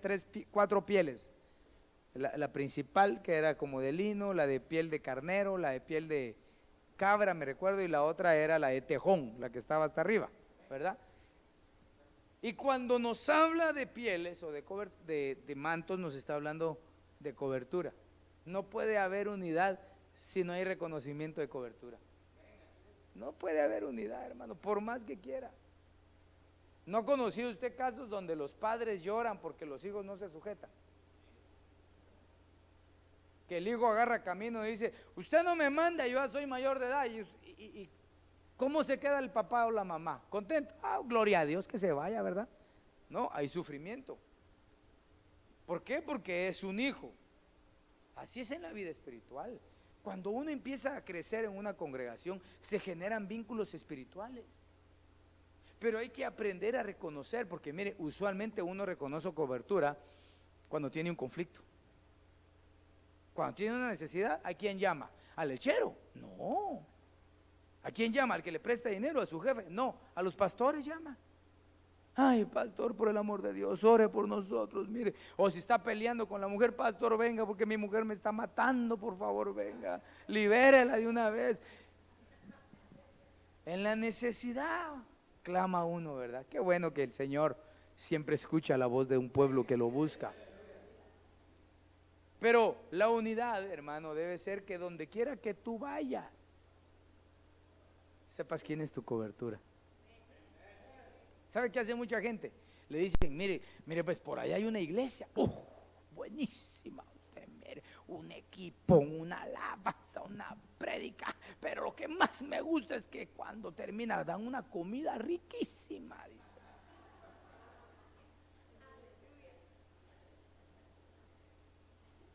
4 pieles. La principal, que era como de lino, la de piel de carnero, la de piel de cabra, me recuerdo, y la otra era la de tejón, la que estaba hasta arriba, ¿verdad? Y cuando nos habla de pieles o de mantos, nos está hablando de cobertura. No puede haber unidad si no hay reconocimiento de cobertura. No puede haber unidad, hermano, por más que quiera. ¿No ha conocido usted casos donde los padres lloran porque los hijos no se sujetan? Que el hijo agarra camino y dice, usted no me manda, yo ya soy mayor de edad. Y ¿cómo se queda el papá o la mamá? ¿Contento? Ah, gloria a Dios que se vaya, ¿verdad? No, hay sufrimiento. ¿Por qué? Porque es un hijo. Así es en la vida espiritual. Cuando uno empieza a crecer en una congregación, se generan vínculos espirituales. Pero hay que aprender a reconocer, porque mire, usualmente uno reconoce cobertura cuando tiene un conflicto. Cuando tiene una necesidad, ¿a quién llama? ¿Al lechero? No. ¿A quién llama? ¿Al que le presta dinero? ¿A su jefe? No, a los pastores llama. Ay, pastor, por el amor de Dios, ore por nosotros, mire. O si está peleando con la mujer, pastor, venga, porque mi mujer me está matando, por favor, venga, libérela de una vez. En la necesidad clama uno, ¿verdad? Qué bueno que el Señor siempre escucha la voz de un pueblo que lo busca. Pero la unidad, hermano, debe ser que donde quiera que tú vayas, sepas quién es tu cobertura. ¿Sabe qué hace mucha gente? Le dicen, mire, pues por allá hay una iglesia, buenísima, usted mire, un equipo, una alabanza, una prédica, pero lo que más me gusta es que cuando termina dan una comida riquísima, dice.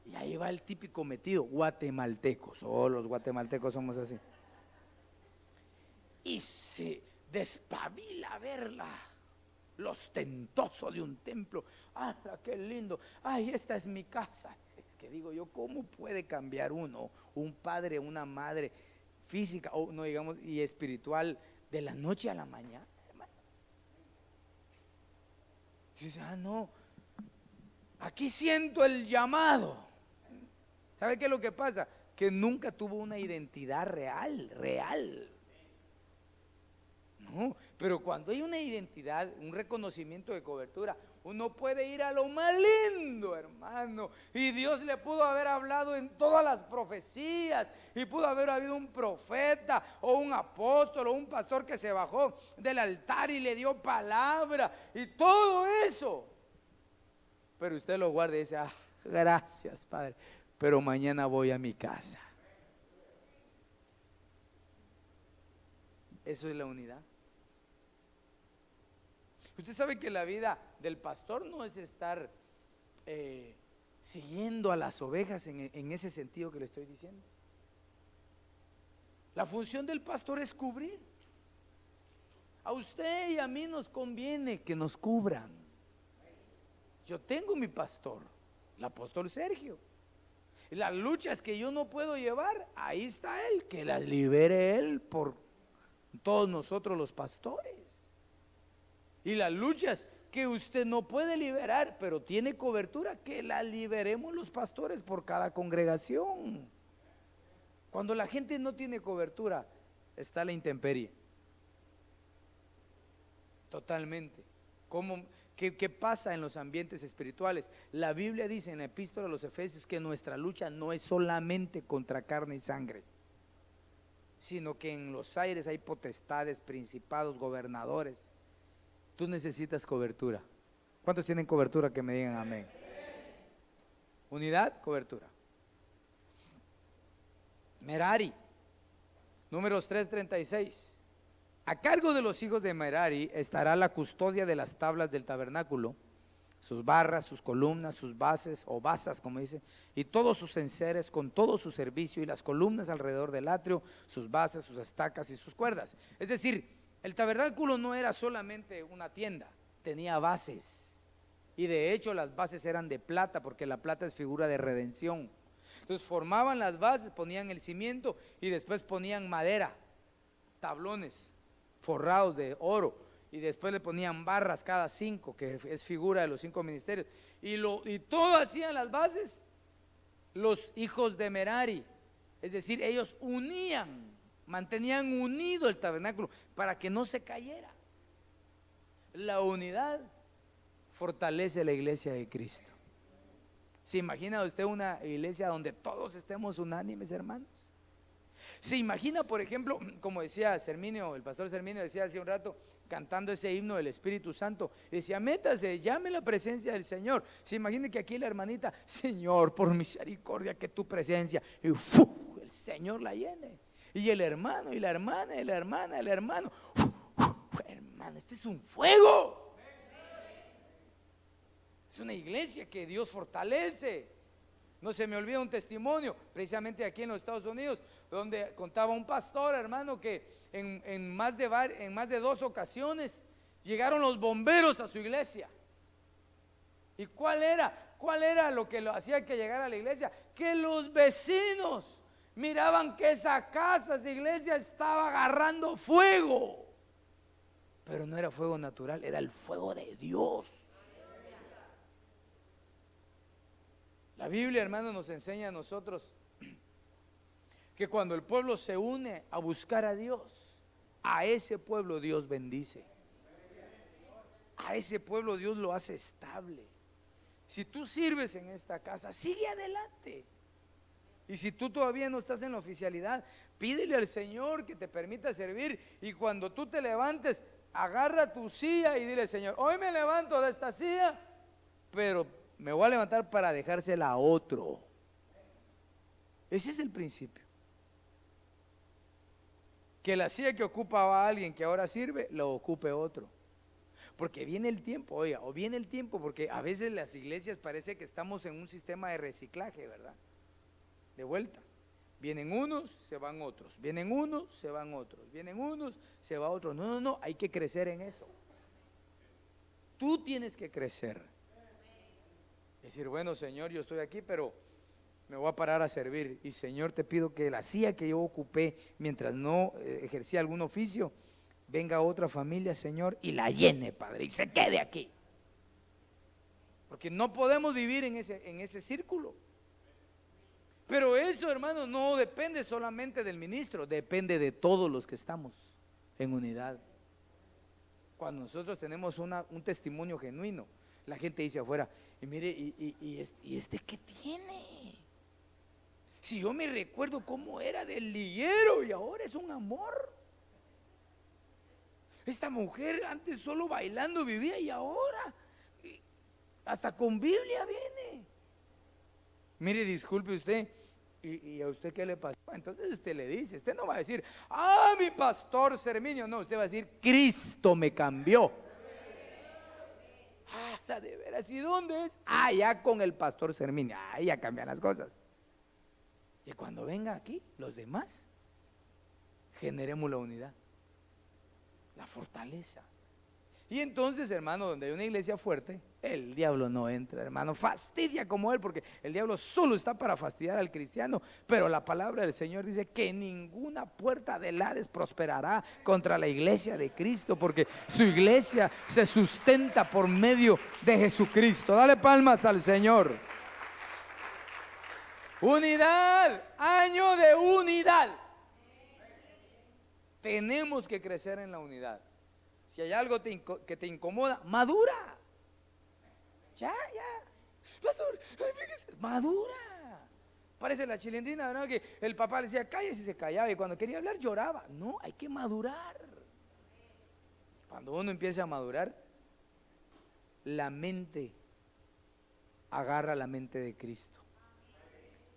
Y ahí va el típico metido, guatemaltecos, los guatemaltecos somos así. Y se despabila a verla, lo ostentoso de un templo. ¡Ah, qué lindo! ¡Ay, esta es mi casa! Es que digo yo, ¿cómo puede cambiar uno, un padre, una madre física, o no digamos, y espiritual, de la noche a la mañana, hermano? Dice, no, aquí siento el llamado. ¿Sabe qué es lo que pasa? Que nunca tuvo una identidad real. No, pero cuando hay una identidad, un reconocimiento de cobertura, uno puede ir a lo más lindo, hermano. Y Dios le pudo haber hablado en todas las profecías, y pudo haber habido un profeta o un apóstol o un pastor que se bajó del altar y le dio palabra y todo eso. Pero usted lo guarda y dice, gracias, Padre, pero mañana voy a mi casa. Eso es la unidad. Usted sabe que la vida del pastor no es estar siguiendo a las ovejas en ese sentido que le estoy diciendo. La función del pastor es cubrir. A usted y a mí nos conviene que nos cubran. Yo tengo mi pastor, el apóstol Sergio. Las luchas que yo no puedo llevar, ahí está él, que las libere él por todos nosotros los pastores. Y las luchas que usted no puede liberar, pero tiene cobertura, que la liberemos los pastores por cada congregación. Cuando la gente no tiene cobertura, está la intemperie. Totalmente. ¿Qué pasa en los ambientes espirituales? La Biblia dice en la epístola a los Efesios que nuestra lucha no es solamente contra carne y sangre, sino que en los aires hay potestades, principados, gobernadores. Tú necesitas cobertura. ¿Cuántos tienen cobertura? Que me digan amén. Unidad, cobertura. Merari, Números 3:36. A cargo de los hijos de Merari estará la custodia de las tablas del tabernáculo, sus barras, sus columnas, sus bases o basas, como dice, y todos sus enseres con todo su servicio, y las columnas alrededor del atrio, sus bases, sus estacas y sus cuerdas. Es decir, el tabernáculo no era solamente una tienda, tenía bases, y de hecho las bases eran de plata, porque la plata es figura de redención. Entonces formaban las bases, ponían el cimiento y después ponían madera, tablones forrados de oro, y después le ponían barras cada 5, que es figura de los 5 ministerios, y todo hacían las bases los hijos de Merari. Es decir, ellos mantenían unido el tabernáculo para que no se cayera. La unidad fortalece la iglesia de Cristo. ¿Se imagina usted una iglesia donde todos estemos unánimes, hermanos? ¿Se imagina, por ejemplo, como decía Serminio, el pastor Serminio decía hace un rato, cantando ese himno del Espíritu Santo, decía: métase, llame la presencia del Señor? Se imagina que aquí la hermanita: Señor, por misericordia, que tu presencia, y el Señor la llene. Y el hermano, y la hermana, y la hermana, el hermano, hermano, este es un fuego. Es una iglesia que Dios fortalece. No se me olvida un testimonio, precisamente aquí en los Estados Unidos, donde contaba un pastor, hermano, que en más de 2 ocasiones llegaron los bomberos a su iglesia. ¿Y cuál era lo que lo hacía que llegara a la iglesia? Que los vecinos miraban que esa iglesia estaba agarrando fuego, pero no era fuego natural, era el fuego de Dios. La Biblia, hermano, nos enseña a nosotros que cuando el pueblo se une a buscar a Dios, a ese pueblo Dios bendice. A ese pueblo Dios lo hace estable. Si tú sirves en esta casa, sigue adelante. Y si tú todavía no estás en la oficialidad, pídele al Señor que te permita servir. Y cuando tú te levantes, agarra tu silla y dile: Señor, hoy me levanto de esta silla, pero me voy a levantar para dejársela a otro. Ese es el principio. Que la silla que ocupaba alguien que ahora sirve, la ocupe otro. Porque viene el tiempo, oiga, o viene el tiempo, porque a veces las iglesias parece que estamos en un sistema de reciclaje, ¿verdad? De vuelta. Vienen unos, se van otros. Vienen unos, se van otros. Vienen unos, se va otros. No, hay que crecer en eso. Tú tienes que crecer. Decir: bueno, Señor, yo estoy aquí, pero me voy a parar a servir. Y Señor, te pido que la silla que yo ocupé mientras no ejercía algún oficio, venga otra familia, Señor, y la llene, Padre, y se quede aquí. Porque no podemos vivir en ese círculo. Pero eso, hermano, no depende solamente del ministro, depende de todos los que estamos en unidad. Cuando nosotros tenemos un testimonio genuino, la gente dice afuera: y mire, ¿y este qué tiene? Si yo me recuerdo cómo era del liguero y ahora es un amor. Esta mujer antes solo bailando vivía y ahora hasta con Biblia viene. Mire, disculpe usted, ¿y a usted qué le pasó? Entonces usted le dice, usted no va a decir: ah, mi pastor Serminio. No, usted va a decir: Cristo me cambió. Ah, de veras, ¿y dónde es? Ah, ya con el pastor Serminio. Ah, ya cambian las cosas. Y cuando venga aquí, los demás, generemos la unidad, la fortaleza. Y entonces, hermano, donde hay una iglesia fuerte, el diablo no entra, hermano, fastidia como él, porque el diablo solo está para fastidiar al cristiano. Pero la palabra del Señor dice que ninguna puerta del Hades prosperará contra la iglesia de Cristo, porque su iglesia se sustenta por medio de Jesucristo. Dale palmas al Señor. Unidad, año de unidad. Tenemos que crecer en la unidad. Si hay algo que te incomoda, madura. Ya. Pastor, fíjese, madura. Parece la chilindrina, ¿verdad? Que el papá le decía, cállese, y se callaba. Y cuando quería hablar, lloraba. No, hay que madurar. Cuando uno empieza a madurar, la mente agarra la mente de Cristo.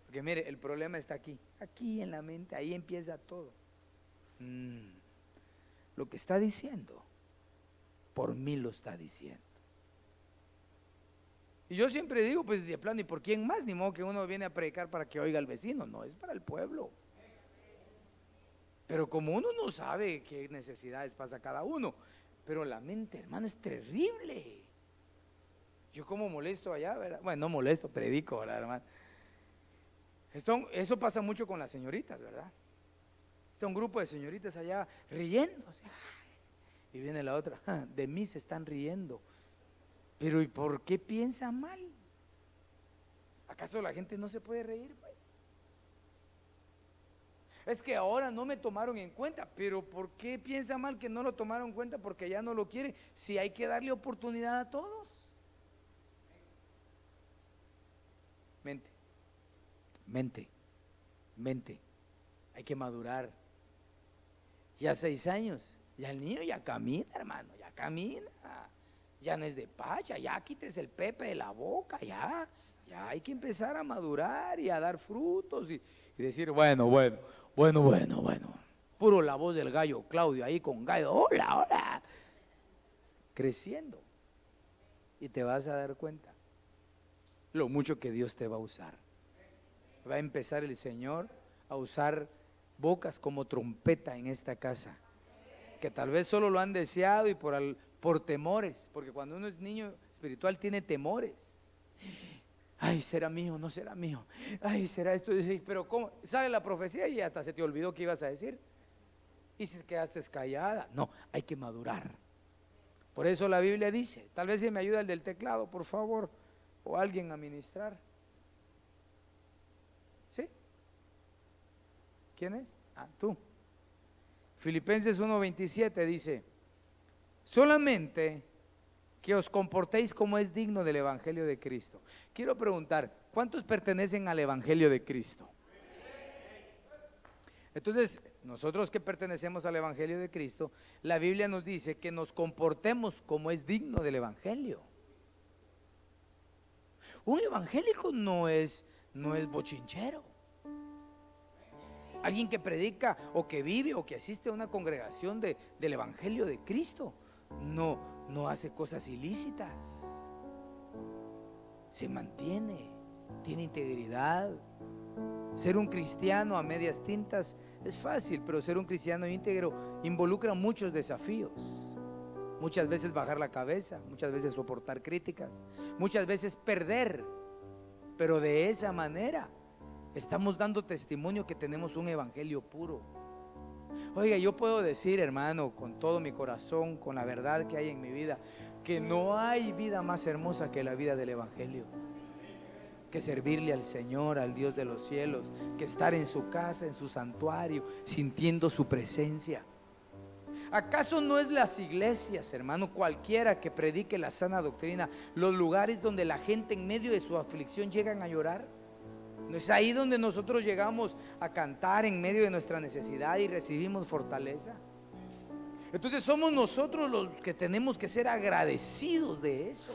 Porque mire, el problema está aquí en la mente, ahí empieza todo. Lo que está diciendo, por mí lo está diciendo. Y yo siempre digo, pues de plano, ¿y por quién más? Ni modo que uno viene a predicar para que oiga al vecino, no, es para el pueblo. Pero como uno no sabe qué necesidades pasa cada uno, pero la mente, hermano, es terrible. Yo como molesto allá, ¿verdad? Bueno, no molesto, predico, ¿verdad, hermano? Eso pasa mucho con las señoritas, ¿verdad? Está un grupo de señoritas allá riéndose. Y viene la otra, de mí se están riendo. Pero ¿y por qué piensa mal? ¿Acaso la gente no se puede reír, pues? Es que ahora no me tomaron en cuenta, pero ¿por qué piensa mal que no lo tomaron en cuenta? Porque ya no lo quiere, si hay que darle oportunidad a todos. Mente, hay que madurar. Ya 6 años, ya el niño ya camina, hermano, ya camina, ya no es de pacha, ya quites el pepe de la boca, ya hay que empezar a madurar y a dar frutos y decir, bueno, puro la voz del gallo Claudio ahí con gallo, hola, creciendo, y te vas a dar cuenta lo mucho que Dios te va a usar. Va a empezar el Señor a usar bocas como trompeta en esta casa, que tal vez solo lo han deseado y por temores, porque cuando uno es niño espiritual tiene temores. Ay, ¿será mío? ¿No será mío? Ay, ¿será esto? Pero ¿cómo? Sale la profecía y hasta se te olvidó qué ibas a decir y si quedaste callada. No, hay que madurar. Por eso la Biblia dice, tal vez si me ayuda el del teclado, por favor, o alguien a ministrar. ¿Sí? ¿Quién es? Tú. Filipenses 1:27 dice, solamente que os comportéis como es digno del Evangelio de Cristo. Quiero preguntar, ¿cuántos pertenecen al Evangelio de Cristo? Entonces, nosotros que pertenecemos al Evangelio de Cristo, la Biblia nos dice que nos comportemos como es digno del Evangelio. Un evangélico no es bochinchero. Alguien que predica o que vive o que asiste a una congregación del Evangelio de Cristo no hace cosas ilícitas, se mantiene, tiene integridad. Ser un cristiano a medias tintas es fácil, pero ser un cristiano íntegro involucra muchos desafíos. Muchas veces bajar la cabeza, muchas veces soportar críticas, muchas veces perder, pero de esa manera estamos dando testimonio que tenemos un evangelio puro. Oiga, yo puedo decir, hermano, con todo mi corazón, con la verdad que hay en mi vida, que no hay vida más hermosa que la vida del evangelio, que servirle al Señor, al Dios de los cielos, que estar en su casa, en su santuario, sintiendo su presencia. ¿Acaso no es las iglesias, hermano, cualquiera que predique la sana doctrina, los lugares donde la gente en medio de su aflicción llegan a llorar? ¿No es ahí donde nosotros llegamos a cantar en medio de nuestra necesidad y recibimos fortaleza? Entonces somos nosotros los que tenemos que ser agradecidos de eso.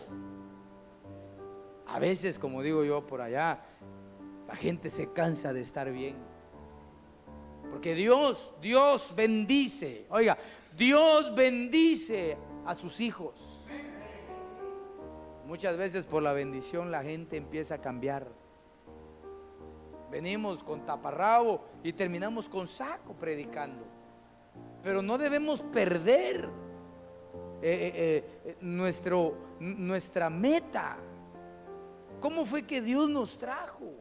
A veces, como digo yo por allá, la gente se cansa de estar bien, porque Dios bendice, oiga, Dios bendice a sus hijos. Muchas veces por la bendición la gente empieza a cambiar. Venimos con taparrabo y terminamos con saco predicando. Pero no debemos perder nuestra meta. ¿Cómo fue que Dios nos trajo?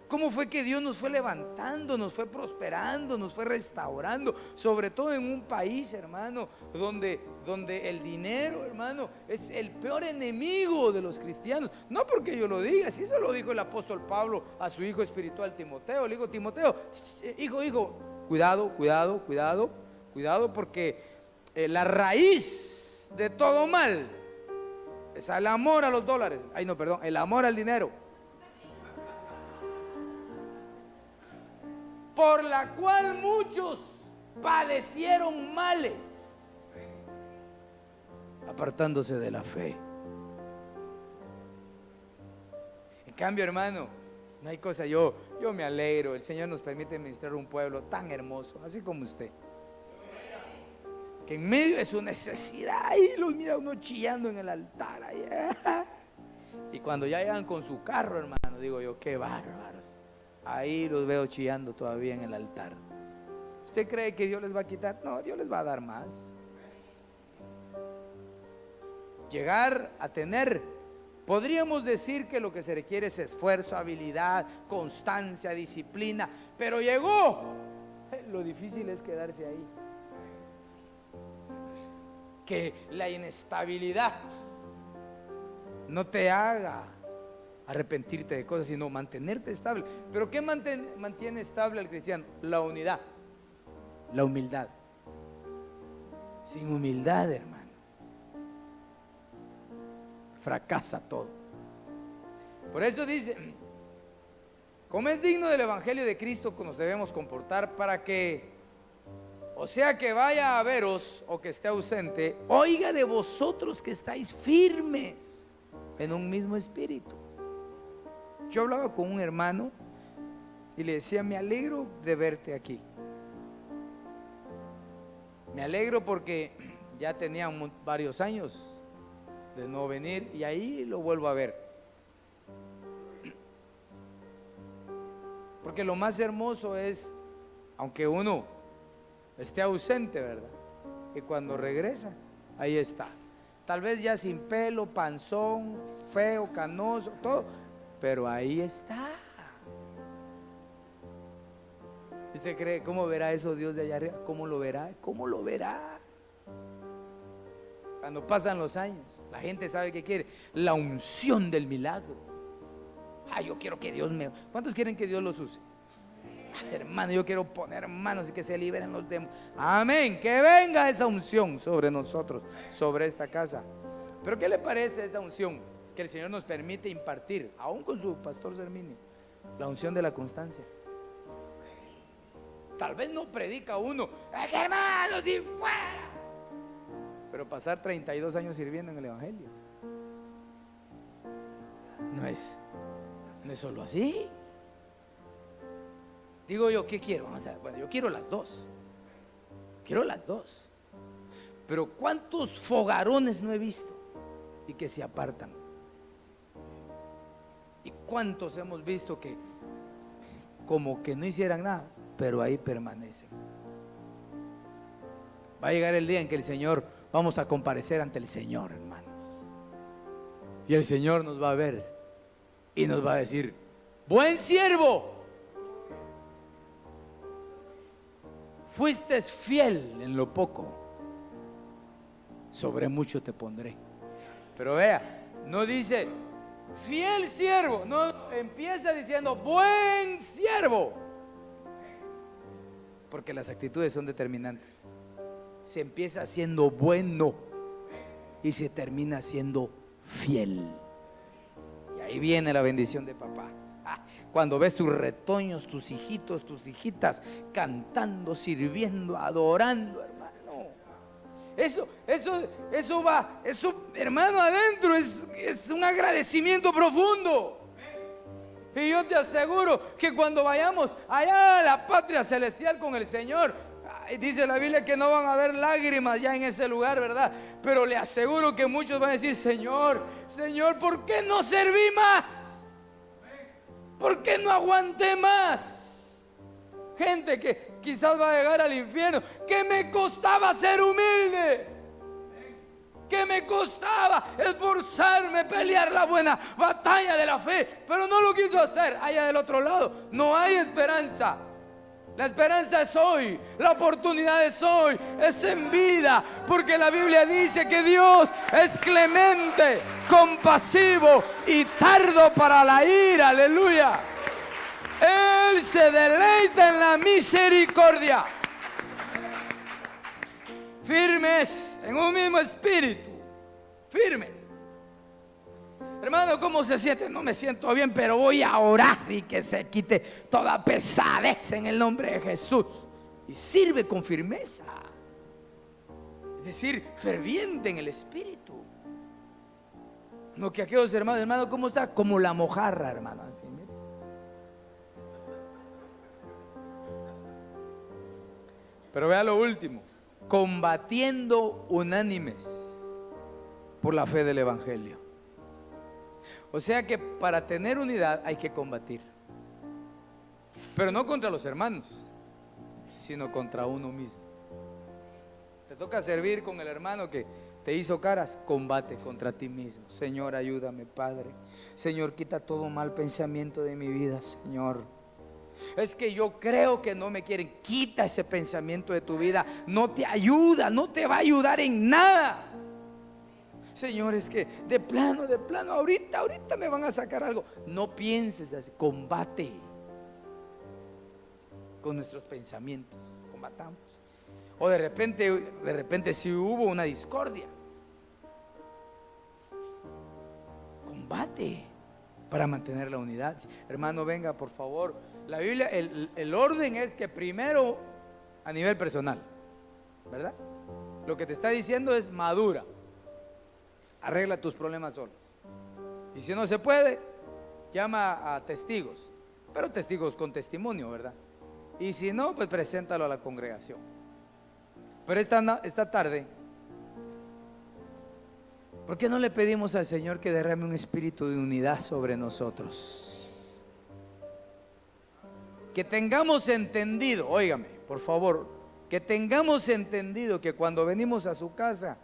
¿Cómo fue que Dios nos fue levantando, nos fue prosperando, nos fue restaurando? Sobre todo en un país, hermano, donde el dinero, hermano, es el peor enemigo de los cristianos. No porque yo lo diga, si eso lo dijo el apóstol Pablo a su hijo espiritual Timoteo. Le dijo: Timoteo, hijo, cuidado, porque la raíz de todo mal es el amor a los dólares. El amor al dinero. Por la cual muchos padecieron males, apartándose de la fe. En cambio, hermano, no hay cosa. Yo me alegro. El Señor nos permite ministrar un pueblo tan hermoso, así como usted, que en medio de su necesidad, ahí los mira uno chillando en el altar ahí. Y cuando ya llegan con su carro, hermano, digo yo: qué bárbaros. Ahí los veo chillando todavía en el altar. ¿Usted cree que Dios les va a quitar? No, Dios les va a dar más. Llegar a tener, podríamos decir que lo que se requiere es esfuerzo, habilidad, constancia, disciplina. Pero llegó. Lo difícil es quedarse ahí. Que la inestabilidad no te haga arrepentirte de cosas, sino mantenerte estable. ¿Pero qué mantiene estable al cristiano? La unidad, la humildad. Sin humildad, hermano, fracasa todo. Por eso dice: como es digno del evangelio de Cristo, nos debemos comportar, para que, o sea que vaya a veros o que esté ausente, oiga de vosotros que estáis firmes en un mismo espíritu. Yo hablaba con un hermano y le decía: me alegro de verte aquí. Me alegro porque ya tenía varios años de no venir y ahí lo vuelvo a ver. Porque lo más hermoso es, aunque uno esté ausente, ¿verdad?, que cuando regresa, ahí está. Tal vez ya sin pelo, panzón, feo, canoso, todo, pero ahí está. ¿Usted cree cómo verá eso Dios de allá arriba? ¿Cómo lo verá? ¿Cómo lo verá? Cuando pasan los años, la gente sabe que quiere la unción del milagro. Yo quiero que Dios me... ¿Cuántos quieren que Dios los use? Hermano, yo quiero poner manos y que se liberen los demonios. Amén, que venga esa unción sobre nosotros, sobre esta casa. Pero ¿qué le parece esa unción que el Señor nos permite impartir, aún con su pastor Serminio? La unción de la constancia. Tal vez no predica uno, hermano, si fuera, pero pasar 32 años sirviendo en el evangelio no es solo así. Digo yo, ¿qué quiero? Vamos a ver. Bueno, yo quiero las dos. Pero ¿cuántos fogarones no he visto y que se apartan? ¿Y cuántos hemos visto que como que no hicieran nada, pero ahí permanecen? Va a llegar el día en que el Señor, vamos a comparecer ante el Señor, hermanos, y el Señor nos va a ver y nos va a decir: buen siervo, fuiste fiel en lo poco, sobre mucho te pondré. Pero vea, no dice fiel siervo, no, empieza diciendo buen siervo, porque las actitudes son determinantes. Se empieza siendo bueno y se termina siendo fiel, y ahí viene la bendición de papá. Cuando ves tus retoños, tus hijitos, tus hijitas cantando, sirviendo, adorando, hermano, eso va, hermano, adentro es un agradecimiento profundo. Y yo te aseguro que cuando vayamos allá a la patria celestial con el Señor, dice la Biblia que no van a haber lágrimas ya en ese lugar, ¿verdad? Pero le aseguro que muchos van a decir: Señor, ¿por qué no serví más? ¿Por qué no aguanté más? Gente que quizás va a llegar al infierno, que me costaba ser humilde. que me costaba esforzarme, pelear la buena batalla de la fe, pero no lo quiso hacer. Allá del otro lado no hay esperanza. La esperanza es hoy, la oportunidad es hoy, es en vida, porque la Biblia dice que Dios es clemente, compasivo y tardo para la ira. Aleluya. Él se deleita en la misericordia. Firmes en un mismo espíritu, firmes. Hermano, ¿cómo se siente? No me siento bien, pero voy a orar y que se quite toda pesadez en el nombre de Jesús. Y sirve con firmeza, es decir, ferviente en el espíritu. No que aquellos hermanos, ¿cómo está? Como la mojarra, hermano. Así, mire. Pero vea lo último: combatiendo unánimes por la fe del evangelio. O sea que para tener unidad hay que combatir, pero no contra los hermanos, sino contra uno mismo. Te toca servir con el hermano que te hizo caras, combate contra ti mismo. Señor, ayúdame, Padre. Señor, quita todo mal pensamiento de mi vida, Señor. Es que yo creo que no me quieren. Quita ese pensamiento de tu vida. No te ayuda, no te va a ayudar en nada. Señor, es que de plano, ahorita me van a sacar algo. No pienses así, combate con nuestros pensamientos, combatamos. O de repente si hubo una discordia, combate para mantener la unidad. Hermano, venga por favor. La Biblia, el orden es que primero a nivel personal, ¿verdad? Lo que te está diciendo es madura. Arregla tus problemas solos. Y si no se puede, llama a testigos, pero testigos con testimonio, ¿verdad? Y si no, pues preséntalo a la congregación. Pero esta tarde, ¿por qué no le pedimos al Señor que derrame un espíritu de unidad sobre nosotros? Que tengamos entendido, óigame, por favor, que tengamos entendido que cuando venimos a su casa,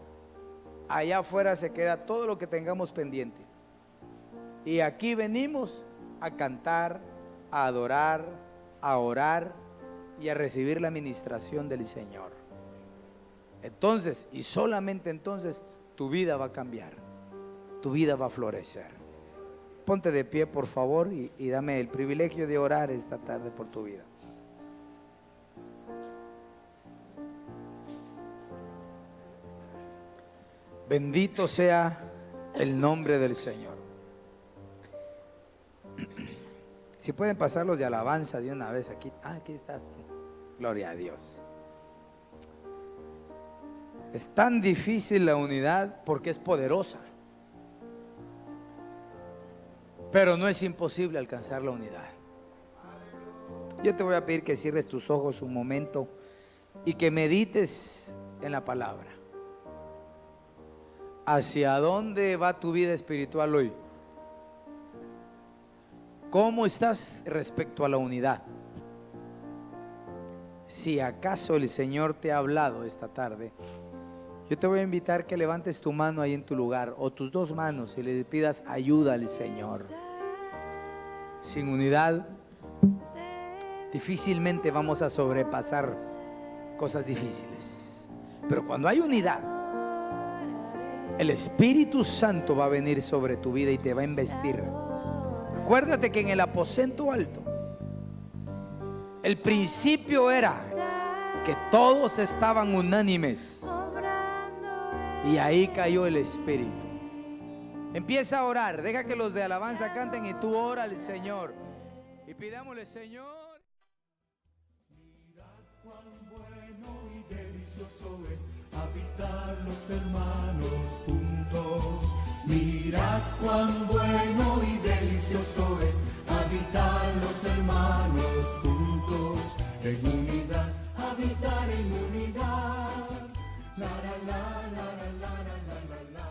allá afuera se queda todo lo que tengamos pendiente. Y aquí venimos a cantar, a adorar, a orar y a recibir la ministración del Señor. Entonces, y solamente entonces, tu vida va a cambiar, tu vida va a florecer. Ponte de pie, por favor, y dame el privilegio de orar esta tarde por tu vida. Bendito sea el nombre del Señor. Si pueden pasar los de alabanza de una vez aquí. Aquí estás tú. Gloria a Dios. Es tan difícil la unidad porque es poderosa, pero no es imposible alcanzar la unidad. Yo te voy a pedir que cierres tus ojos un momento y que medites en la palabra. ¿Hacia dónde va tu vida espiritual hoy? ¿Cómo estás respecto a la unidad? Si acaso el Señor te ha hablado esta tarde, yo te voy a invitar que levantes tu mano ahí en tu lugar, o tus dos manos, y le pidas ayuda al Señor. Sin unidad, difícilmente vamos a sobrepasar cosas difíciles. Pero cuando hay unidad, el Espíritu Santo va a venir sobre tu vida y te va a investir. Acuérdate que en el aposento alto, el principio era que todos estaban unánimes. Y ahí cayó el Espíritu. Empieza a orar. Deja que los de alabanza canten y tú ora al Señor. Y pidámosle, Señor. Mirad cuán bueno y delicioso es habitar los hermanos juntos. Mirad cuán bueno y delicioso es habitar los hermanos juntos. En unidad, habitar en unidad. La la la la la la la la la.